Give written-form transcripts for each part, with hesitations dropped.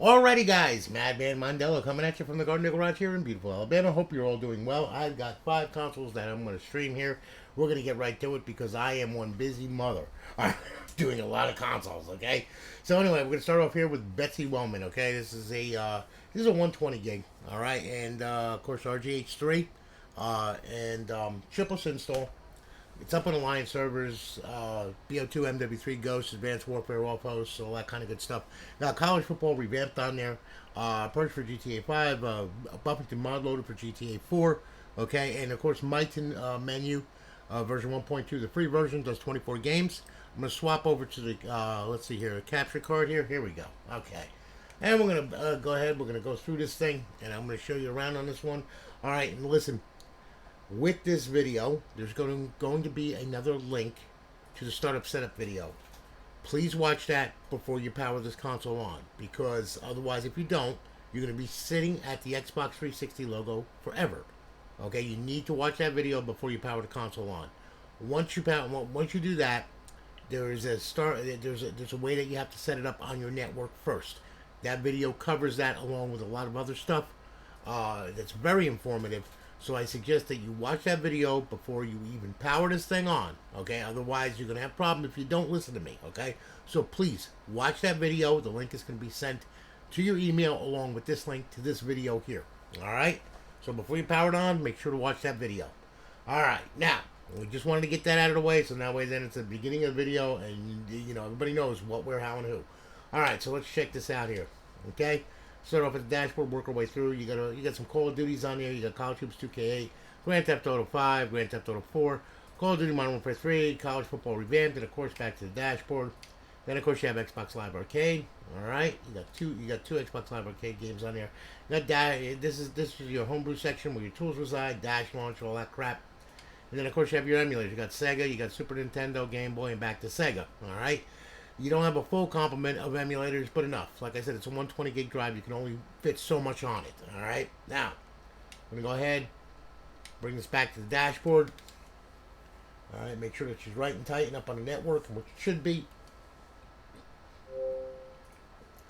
Alrighty, guys, Madman Mondello coming at you from the Garden Garage here in beautiful Alabama. Hope you're all doing well. I've got 5 consoles that I'm going to stream here. We're going to get right to it because I am one busy mother. I'm doing a lot of consoles. Okay, so anyway, we're going to start off here with Betsy Wellman. Okay, this is a 120 gig. All right, and of course RGH3 and chipless install. It's up on Alliance servers, BO2, MW3, Ghost, Advanced Warfare, Off Hosts, all that kind of good stuff. Got college football revamped on there. Purge for GTA 5, Buffington mod loaded for GTA 4. Okay, and of course, Mighton menu, version 1.2. The free version does 24 games. I'm going to swap over to the, let's see here, a capture card here. Here we go. Okay. And we're going to go ahead. We're going to go through this thing, and I'm going to show you around on this one. All right, and listen, with this video, there's going to be another link to the startup setup video. Please watch that before you power this console on, because otherwise, if you don't, you're going to be sitting at the Xbox 360 logo forever. Okay, you need to watch that video before you power the console on. Once you do that, there's a way that you have to set it up on your network first. That video covers that along with a lot of other stuff. That's very informative. So I suggest that you watch that video before you even power this thing on. Okay, otherwise you're gonna have a problem if you don't listen to me. Okay, so please watch that video. The link is gonna be sent to your email along with this link to this video here. All right. So before you power it on, make sure to watch that video. All right. Now we just wanted to get that out of the way, so that way then it's the beginning of the video, and everybody knows what, where, how, and who. All right. So let's check this out here. Okay. Start off at the dashboard, work our way through. You got some Call of Duties on there. You got College Hoops 2K8, Grand Theft Auto 5, Grand Theft Auto 4, Call of Duty Modern Warfare 3, College Football Revamped, and of course back to the dashboard. Then of course you have Xbox Live Arcade. All right, you got two Xbox Live Arcade games on there. You got this is your homebrew section where your tools reside, Dash launch, all that crap. And then of course you have your emulators. You got Sega, you got Super Nintendo, Game Boy, and back to Sega. All right. You don't have a full complement of emulators, but enough. Like I said, it's a 120 gig drive. You can only fit so much on it. All right. Now, I'm gonna go ahead, bring this back to the dashboard. All right. Make sure that she's right and tight and up on the network, which it should be.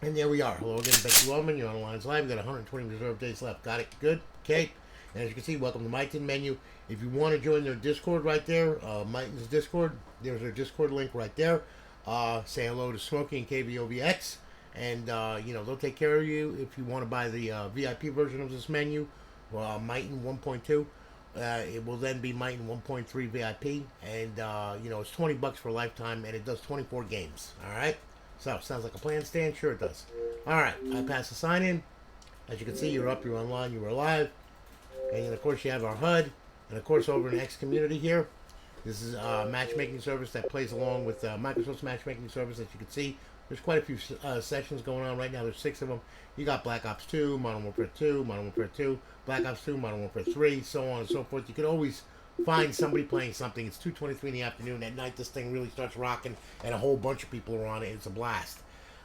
And there we are. Hello again, Becky Wellman. You're on Lines Live. We've got 120 reserved days left. Got it? Good. Okay. And as you can see, welcome to Mighton menu. If you want to join their Discord right there, Mighton's Discord, there's their Discord link right there. Say hello to Smokey and KVOVX, and they'll take care of you if you want to buy the VIP version of this menu. Mighton 1.2. It will then be Mighton 1.3 VIP, and it's $20 for a lifetime, and it does 24 games. All right. So sounds like a plan, Stan? Sure it does. All right. I pass the sign in. As you can see, you're up, you're online, you were live, and then of course you have our HUD, and of course over in X Community here. This is a matchmaking service that plays along with Microsoft's matchmaking service. As you can see, there's quite a few sessions going on right now. There's 6 of them. You got Black Ops 2, Modern Warfare 2, Modern Warfare 2, Black Ops 2, Modern Warfare 3, so on and so forth. You can always find somebody playing something. It's 2:23 in the afternoon. At night, this thing really starts rocking, and a whole bunch of people are on it. It's a blast.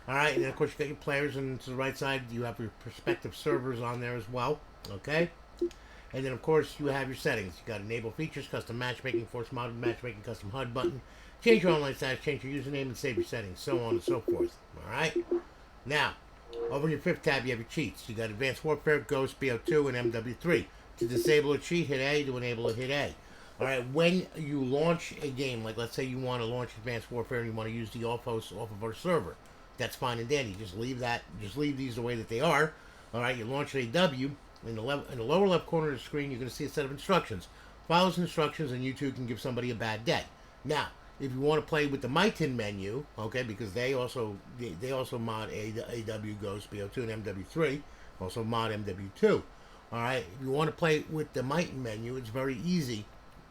All right, and then of course you got your players, and to the right side you have your prospective servers on there as well. Okay. And then, of course, you have your settings. You got enable features, custom matchmaking, force modded matchmaking, custom HUD button, change your online status, change your username, and save your settings, so on and so forth. All right. Now, over in your 5th tab, you have your cheats. You got Advanced Warfare, Ghost, BO2, and MW3. To disable a cheat, hit A. To enable it, hit A. All right. When you launch a game, like let's say you want to launch Advanced Warfare and you want to use the off host off of our server, that's fine and dandy. Just leave these the way that they are. All right. You launch an AW. In the lower left corner of the screen, you're going to see a set of instructions. Follow those instructions, and you too can give somebody a bad day. Now, if you want to play with the Mighton menu, okay, because they also mod AW Ghost, BO2, and MW3, also mod MW2. All right, if you want to play with the Mighton menu, it's very easy.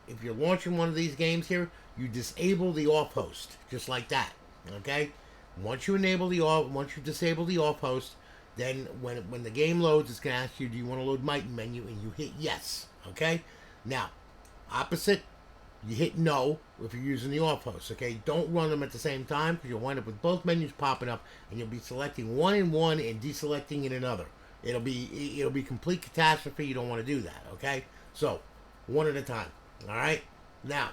If you're launching one of these games here, you disable the off host, just like that. Okay, once you disable the off host, then when the game loads, it's going to ask you, do you want to load Mighton menu? And you hit yes. Okay? Now, opposite, you hit no if you're using the off host. Okay? Don't run them at the same time because you'll wind up with both menus popping up and you'll be selecting one in one and deselecting in another. It'll be complete catastrophe. You don't want to do that. Okay? So, one at a time. All right? Now,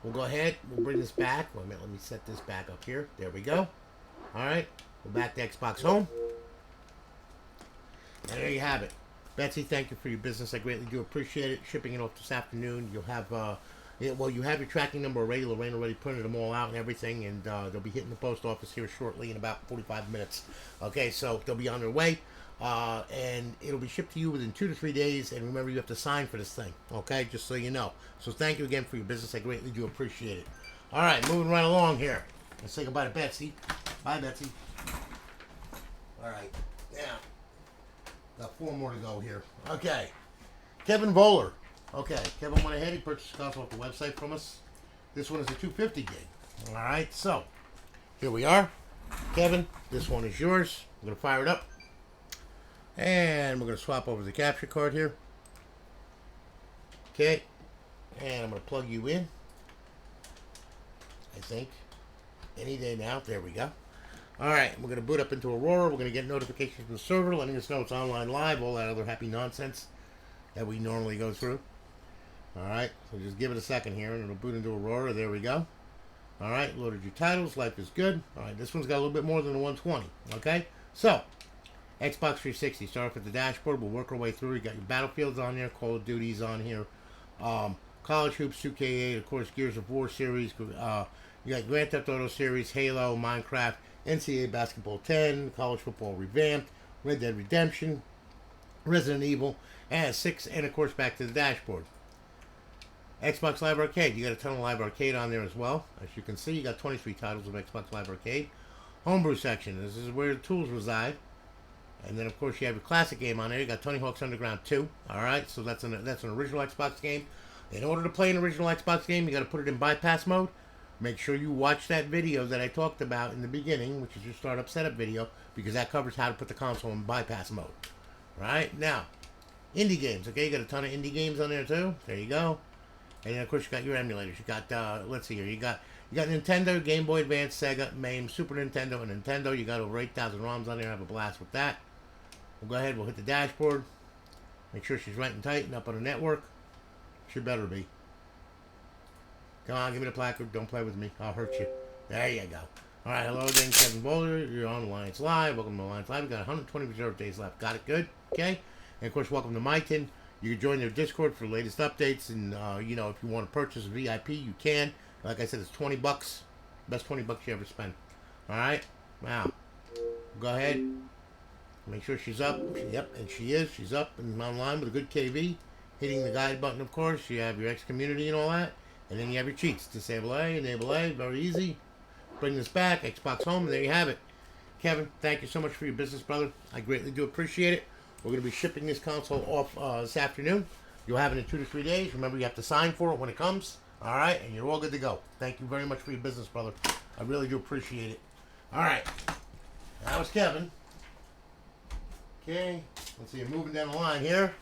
we'll go ahead. We'll bring this back. Wait a minute. Let me set this back up here. There we go. All right? We're back to Xbox Home. And there you have it. Betsy, thank you for your business. I greatly do appreciate it. Shipping it off this afternoon. You'll have, well, you have your tracking number already. Lorraine already printed them all out and everything, and they'll be hitting the post office here shortly in about 45 minutes. Okay, so they'll be on their way, and it'll be shipped to you within 2 to 3 days. And remember, you have to sign for this thing. Okay, just so you know. So thank you again for your business. I greatly do appreciate it. All right, moving right along here. Let's say goodbye to Betsy. Bye, Betsy. All right, now. Got 4 more to go here. Okay. Kevin Voller. Okay. Kevin went ahead. He purchased a console off the website from us. This one is a 250 gig. All right. So, here we are. Kevin, this one is yours. I'm going to fire it up. And we're going to swap over the capture card here. Okay. And I'm going to plug you in. I think. Any day now. There we go. All right, we're going to boot up into Aurora. We're going to get notifications from the server letting us know it's online live, all that other happy nonsense that we normally go through. All right, so just give it a second here, and it'll boot into Aurora. There we go. All right, loaded your titles. Life is good. All right, this one's got a little bit more than a 120. Okay, so Xbox 360. Start off at the dashboard. We'll work our way through. You got your Battlefields on there, Call of Duty's on here, College Hoops 2K8, of course, Gears of War series. You got Grand Theft Auto series, Halo, Minecraft, NCAA Basketball 10, College Football Revamped, Red Dead Redemption, Resident Evil, and 6, and of course back to the dashboard. Xbox Live Arcade, you got a ton of Live Arcade on there as well. As you can see, you got 23 titles of Xbox Live Arcade. Homebrew section, this is where the tools reside. And then of course you have your classic game on there. You got Tony Hawk's Underground 2. Alright, so that's an original Xbox game. In order to play an original Xbox game, you got to put it in bypass mode. Make sure you watch that video that I talked about in the beginning, which is your startup setup video, because that covers how to put the console in bypass mode. Right? Now, indie games. Okay, you got a ton of indie games on there too. There you go. And then of course you got your emulators. You got, let's see here. You got Nintendo, Game Boy Advance, Sega, MAME, Super Nintendo, and Nintendo. You got over 8,000 ROMs on there. Have a blast with that. We'll go ahead. We'll hit the dashboard. Make sure she's right and tight and up on the network. She better be. Come on, give me the placard. Don't play with me. I'll hurt you. There you go. All right, hello again, Kevin Bowler. You're on Alliance Live. Welcome to Alliance Live. We've got 120 reserve days left. Got it good? Okay. And, of course, welcome to Myton. You can join their Discord for the latest updates. And, you know, if you want to purchase a VIP, you can. Like I said, it's $20. Best $20 you ever spend. All right? Wow. Go ahead. Make sure she's up. Yep, and she is. She's up and online with a good KV. Hitting the guide button, of course. You have your X community and all that. And then you have your cheats. Disable A, enable A. Very easy. Bring this back. Xbox Home. And there you have it. Kevin, thank you so much for your business, brother. I greatly do appreciate it. We're going to be shipping this console off this afternoon. You'll have it in 2 to 3 days. Remember, you have to sign for it when it comes. All right? And you're all good to go. Thank you very much for your business, brother. I really do appreciate it. All right. That was Kevin. Okay. Let's see. Moving down the line here.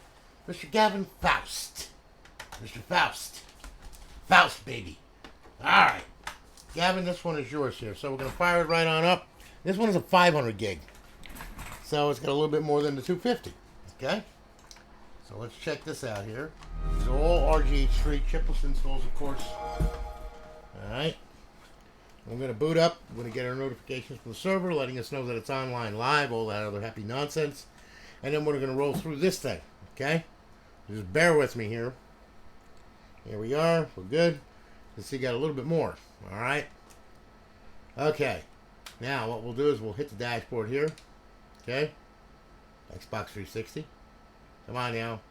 Mr. Gavin Faust. Mr. Faust. Faust, baby. All right. Gavin, this one is yours here. So we're going to fire it right on up. This one is a 500 gig. So it's got a little bit more than the 250. Okay? So let's check this out here. These are all RGH3 chipless installs, of course. Alright. We're going to boot up. We're going to get our notifications from the server, letting us know that it's online live, all that other happy nonsense. And then we're going to roll through this thing. Okay? Just bear with me here. Here we are. We're good. Let's see, got a little bit more. Alright? Okay. Now, what we'll do is we'll hit the dashboard here. Okay? Xbox 360. Come on now.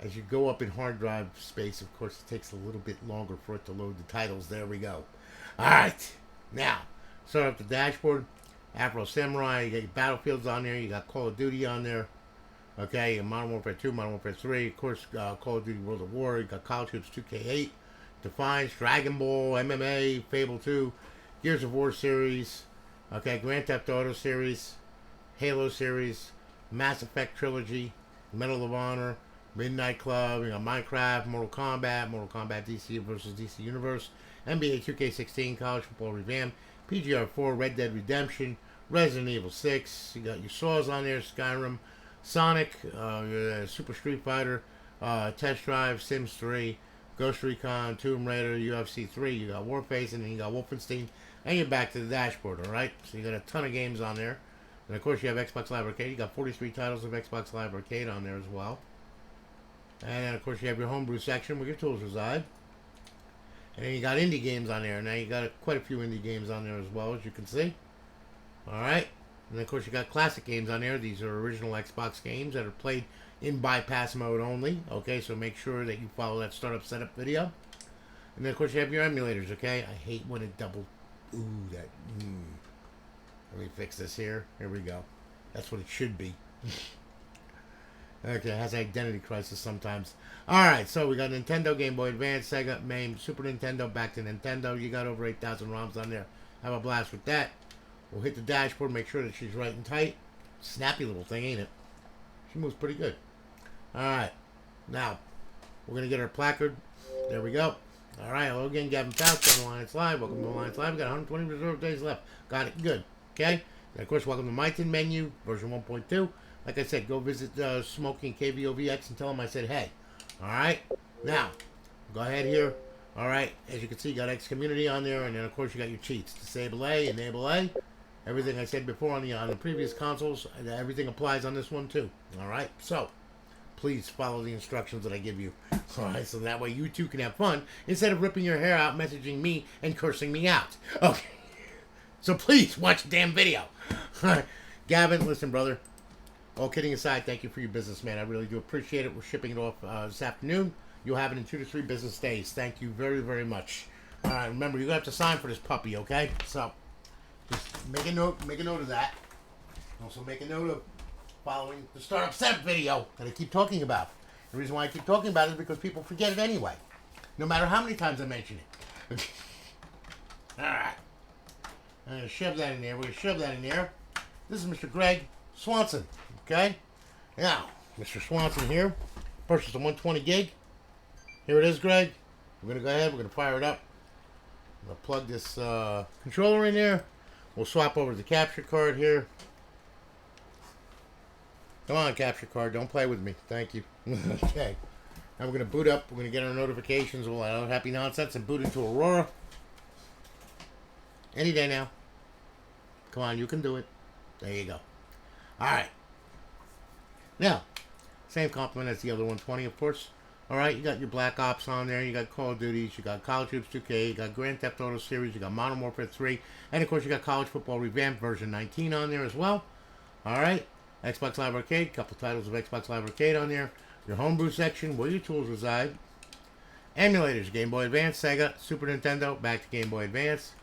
As you go up in hard drive space, of course, it takes a little bit longer for it to load the titles. There we go. Alright. Now, start up the dashboard. Afro Samurai. You got your Battlefields on there. You got Call of Duty on there. Okay, and Modern Warfare 2, Modern Warfare 3. Of course, Call of Duty World at War. You got College Hoops 2K8. Defiance, Dragon Ball, MMA, Fable 2, Gears of War series. Okay, Grand Theft Auto series. Halo series. Mass Effect Trilogy. Medal of Honor. Midnight Club, you know, Minecraft, Mortal Kombat DC versus DC Universe, NBA 2K16, College Football Revamp, PGR4, Red Dead Redemption, Resident Evil 6, you got your Saws on there, Skyrim, Sonic, Super Street Fighter, Test Drive, Sims 3, Ghost Recon, Tomb Raider, UFC 3, you got Warface, and then you got Wolfenstein, and you're back to the dashboard, alright? So you got a ton of games on there. And of course, you have Xbox Live Arcade. You got 43 titles of Xbox Live Arcade on there as well. And then, of course, you have your homebrew section where your tools reside. And then you got indie games on there. Now you got quite a few indie games on there as well, as you can see. Alright. And then, of course, you got classic games on there. These are original Xbox games that are played in bypass mode only. Okay, so make sure that you follow that startup setup video. And then, of course, you have your emulators, okay? I hate when it double... Ooh, that... Let me fix this here. Here we go. That's what it should be. Okay, it has identity crisis sometimes. Alright, so we got Nintendo, Game Boy Advance, Sega, MAME, Super Nintendo, back to Nintendo. You got over 8,000 ROMs on there. Have a blast with that. We'll hit the dashboard, make sure that she's right and tight. Snappy little thing, ain't it? She moves pretty good. Alright, now, we're going to get our placard. There we go. Alright, hello again, Gavin Faust on Alliance Live. Welcome to Alliance Live. We've got 120 reserve days left. Got it, good. Okay? And of course, welcome to My Tin Menu, version 1.2. Like I said, go visit Smoking KVOVX and tell them I said hey. Alright? Now, go ahead here. Alright, as you can see, you got X Community on there, and then of course you got your cheats. Disable A, enable A. Everything I said before on the previous consoles, everything applies on this one too. Alright? So, please follow the instructions that I give you. Alright, so that way you too can have fun instead of ripping your hair out, messaging me, and cursing me out. Okay. So please watch the damn video. Gavin, listen, brother. All kidding aside, thank you for your business, man. I really do appreciate it. We're shipping it off this afternoon. You'll have it in 2 to 3 business days. Thank you very, very much. All right, remember, you're going to have to sign for this puppy, okay? So, just make a note of that. Also make a note of following the startup setup video that I keep talking about. The reason why I keep talking about it is because people forget it anyway. No matter how many times I mention it. All right. I'm going to shove that in there. We're going to shove that in there. This is Mr. Greg Swanson. Okay? Now, Mr. Swanson here. Purchased a 120 gig. Here it is, Greg. We're going to go ahead. We're going to fire it up. I'm going to plug this controller in there. We'll swap over to the capture card here. Come on, capture card. Don't play with me. Thank you. Okay. Now we're going to boot up. We're going to get our notifications. We'll allow happy nonsense and boot into Aurora. Any day now. Come on, you can do it. There you go. Alright. Now, same complement as the other 120, of course. Alright, you got your Black Ops on there. You got Call of Duties. You got College Hoops 2K. You got Grand Theft Auto Series. You got Modern Warfare 3. And, of course, you got College Football Revamped version 19 on there as well. Alright. Xbox Live Arcade. A couple titles of Xbox Live Arcade on there. Your homebrew section, where your tools reside. Emulators. Game Boy Advance, Sega, Super Nintendo. Back to Game Boy Advance.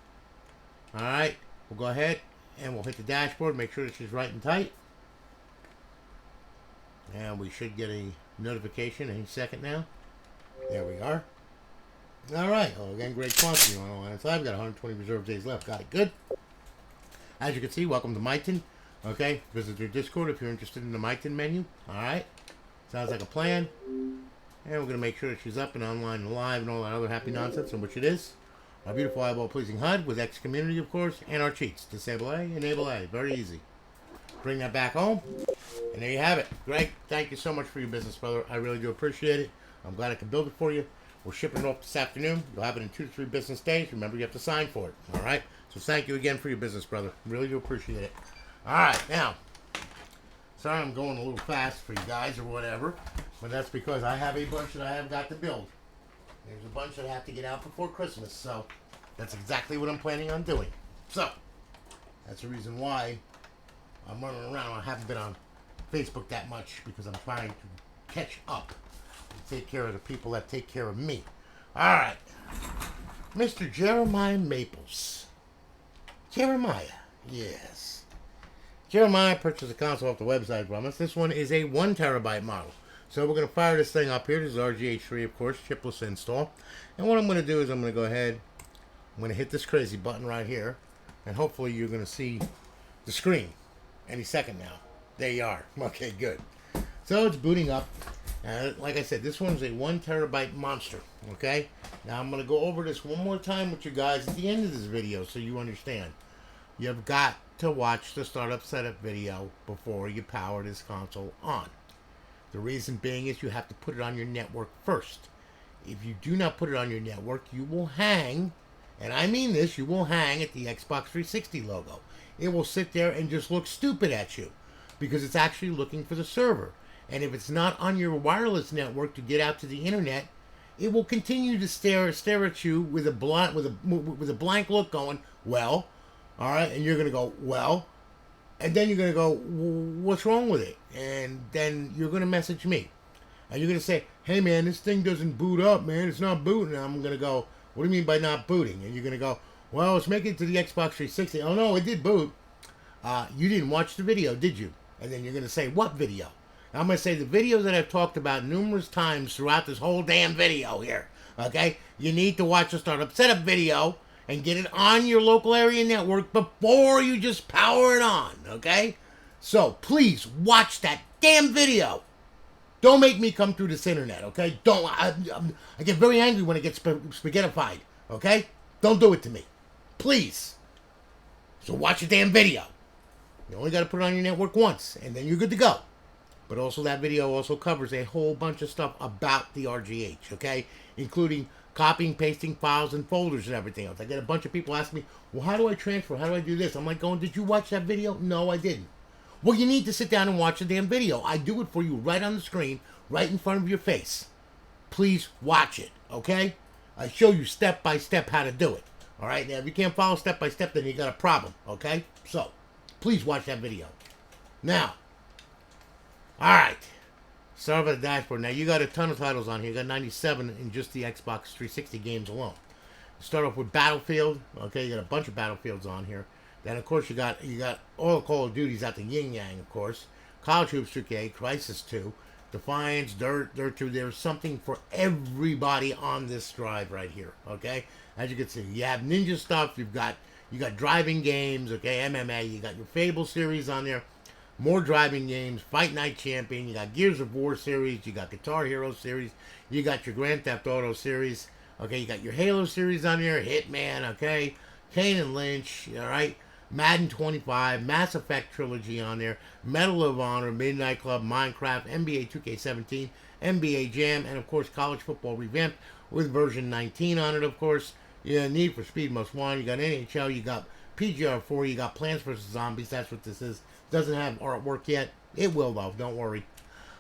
Alright. We'll go ahead and we'll hit the dashboard. Make sure that she's right and tight. And we should get a notification any second now. There we are. Alright. Oh, again, Greg Swanson on Alliance Live. Got 120 reserve days left. Got it. Good. As you can see, welcome to My Tin. Okay. Visit your Discord if you're interested in the My Tin menu. Alright. Sounds like a plan. And we're going to make sure that she's up and online and live and all that other happy nonsense, in which it is. Our beautiful eyeball-pleasing HUD with X Community, of course, and our cheats. Disable A, enable A. Very easy. Bring that back home, and there you have it. Greg, thank you so much for your business, brother. I really do appreciate it. I'm glad I could build it for you. We're shipping it off this afternoon. You'll have it in 2 to 3 business days. Remember, you have to sign for it. All right? So thank you again for your business, brother. Really do appreciate it. All right, now, sorry I'm going a little fast for you guys or whatever, but that's because I have a bunch that I have got to build. There's a bunch that I have to get out before Christmas, so that's exactly what I'm planning on doing. So, that's the reason why I'm running around. I haven't been on Facebook that much because I'm trying to catch up and take care of the people that take care of me. Alright. Mr. Jeremiah Maples. Jeremiah. Yes. Jeremiah purchased a console off the website from us. This one is a 1 terabyte model. So we're going to fire this thing up here. This is RGH3, of course, chipless install. And what I'm going to do is I'm going to go ahead, I'm going to hit this crazy button right here, and hopefully you're going to see the screen any second now. There you are. Okay, good. So it's booting up. Like I said, this one's a 1 terabyte monster, okay? Now I'm going to go over this one more time with you guys at the end of this video so you understand. You've got to watch the startup setup video before you power this console on. The reason being is you have to put it on your network first. If you do not put it on your network, you will hang and I mean this, you will hang at the Xbox 360 logo. It will sit there and just look stupid at you because it's actually looking for the server. And if it's not on your wireless network to get out to the internet, it will continue to stare at you with a blank look, going, well, all right, and you're gonna go, well, and then you're gonna go, what's wrong with it? And then you're gonna message me, and you're gonna say, hey man, this thing doesn't boot up, man, it's not booting. And I'm gonna go, what do you mean by not booting? And you're gonna go, well, it's making it to the Xbox 360. Oh no, it did boot. You didn't watch the video, did you? And then you're gonna say, what video? I'm going to say the video that I've talked about numerous times throughout this whole damn video here. Okay? You need to watch the startup setup video and get it on your local area network before you just power it on. Okay? So, please watch that damn video. Don't make me come through this internet. Okay? Don't. I get very angry when it gets spaghettified. Okay? Don't do it to me. Please. So watch the damn video. You only got to put it on your network once, and then you're good to go. But also that video also covers a whole bunch of stuff about the RGH, okay? Including copying, pasting files and folders and everything else. I get a bunch of people asking me, well, how do I transfer? How do I do this? I'm like going, did you watch that video? No, I didn't. Well, you need to sit down and watch the damn video. I do it for you right on the screen, right in front of your face. Please watch it, okay? I show you step by step how to do it. All right? Now, if you can't follow step by step, then you got a problem, okay? So, please watch that video. Now, all right. Start with the dashboard. Now, you got a ton of titles on here. You got 97 in just the Xbox 360 games alone. Start off with Battlefield. Okay, you got a bunch of Battlefields on here. Then, of course, you got all the Call of Duties out the yin yang, of course. College Hoops 2K, Crisis 2, Defiance, Dirt 2. There's something for everybody on this drive right here. Okay, as you can see, you have ninja stuff. You got driving games. Okay, MMA. You got your Fable series on there. More driving games, Fight Night Champion, you got Gears of War series, you got Guitar Hero series, you got your Grand Theft Auto series, okay, you got your Halo series on here, Hitman, okay, Kane and Lynch, alright, Madden 25, Mass Effect Trilogy on there, Medal of Honor, Midnight Club, Minecraft, NBA 2K17, NBA Jam, and of course College Football Revamped with version 19 on it, of course. Yeah, Need for Speed Most Wanted, you got NHL, you got PGR4, you got Plants vs. Zombies, that's what this is. Doesn't have artwork yet. It will, though. Don't worry.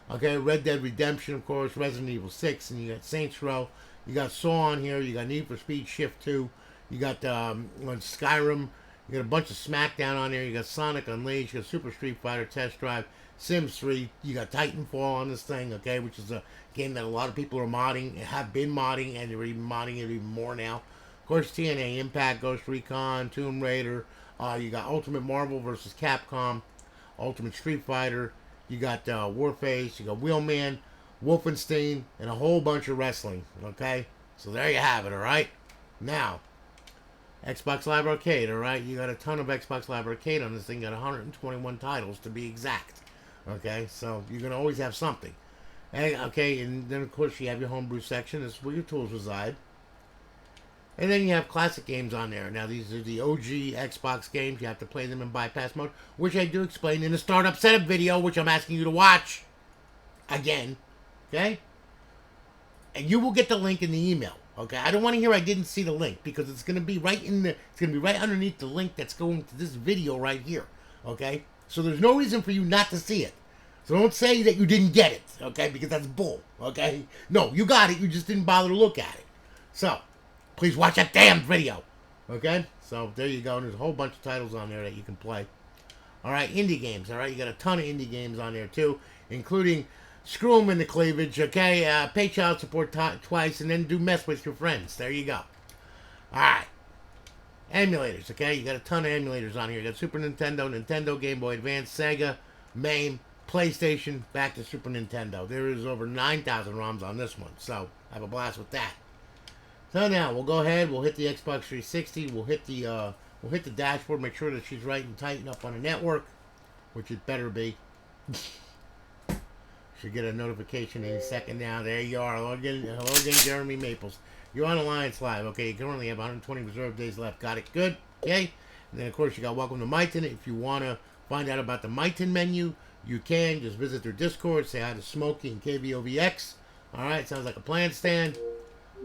Okay, Red Dead Redemption, of course. Resident Evil 6. And you got Saints Row. You got Saw on here. You got Need for Speed Shift 2. You got Skyrim. You got a bunch of SmackDown on here. You got Sonic Unleashed. You got Super Street Fighter Test Drive. Sims 3. You got Titanfall on this thing, okay, which is a game that a lot of people are modding, have been modding, and they're even modding it even more now. Of course, TNA Impact, Ghost Recon, Tomb Raider. You got Ultimate Marvel vs. Capcom. Ultimate Street Fighter, you got Warface, you got Wheelman, Wolfenstein, and a whole bunch of wrestling, okay? So there you have it, alright? Now, Xbox Live Arcade, alright? You got a ton of Xbox Live Arcade on this thing, got 121 titles to be exact, okay? So you're going to always have something. And, okay, and then of course you have your homebrew section, this is where your tools reside. And then you have classic games on there. Now, these are the OG Xbox games. You have to play them in bypass mode, which I do explain in the startup setup video, which I'm asking you to watch again. Okay? And you will get the link in the email. Okay? I don't want to hear I didn't see the link, because it's going to be right in the, it's going to be right underneath the link that's going to this video right here. Okay? So there's no reason for you not to see it. So don't say that you didn't get it. Okay? Because that's bull. Okay? No, you got it. You just didn't bother to look at it. So, please watch that damn video. Okay? So, there you go. There's a whole bunch of titles on there that you can play. Alright, indie games. Alright, you got a ton of indie games on there, too. Including Screw 'em in the Cleavage, okay? Pay child support twice, and then do mess with your friends. There you go. Alright. Emulators, okay? You got a ton of emulators on here. You got Super Nintendo, Nintendo, Game Boy Advance, Sega, MAME, PlayStation, back to Super Nintendo. There is over 9,000 ROMs on this one. So, have a blast with that. So now we'll go ahead. We'll hit the Xbox 360. We'll hit the dashboard. Make sure that she's right and tighten up on the network, which it better be. Should get a notification any second now. There you are. Hello again, Jeremy Maples. You're on Alliance Live. Okay, you currently have 120 reserve days left. Got it? Good. Okay. And then of course you got Welcome to Myton. If you want to find out about the Myton menu, you can just visit their Discord. Say hi to Smokey and KVOVX. All right. Sounds like a plan, Stan.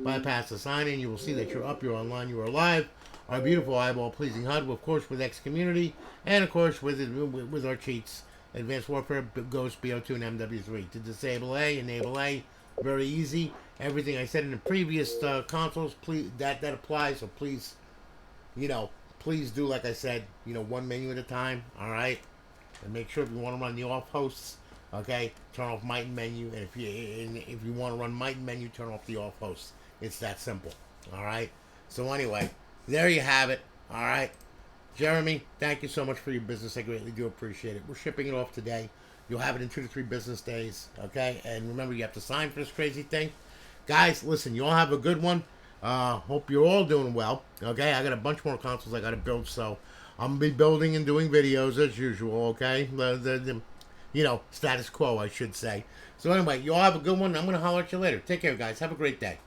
Bypass the sign-in. You will see that you're up, you're online, you are live. Our beautiful eyeball-pleasing HUD, of course, with X Community, and of course with our cheats. Advanced Warfare, Ghost, BO2, and MW3. To disable A, enable A, very easy. Everything I said in the previous consoles, please that applies. So please, please do like I said, one menu at a time. All right, and make sure if you want to run the off hosts, okay, turn off Might and Menu, and if you want to run Might and Menu, turn off the off hosts. It's that simple. All right. So anyway, there you have it. All right. Jeremy, thank you so much for your business. I greatly do appreciate it. We're shipping it off today. You'll have it in 2 to 3 business days. Okay? And remember, you have to sign for this crazy thing. Guys, listen, you all have a good one. Hope you're all doing well. Okay? I got a bunch more consoles I got to build, so I'm going to be building and doing videos as usual. Okay? The status quo, I should say. So anyway, you all have a good one. I'm going to holler at you later. Take care, guys. Have a great day.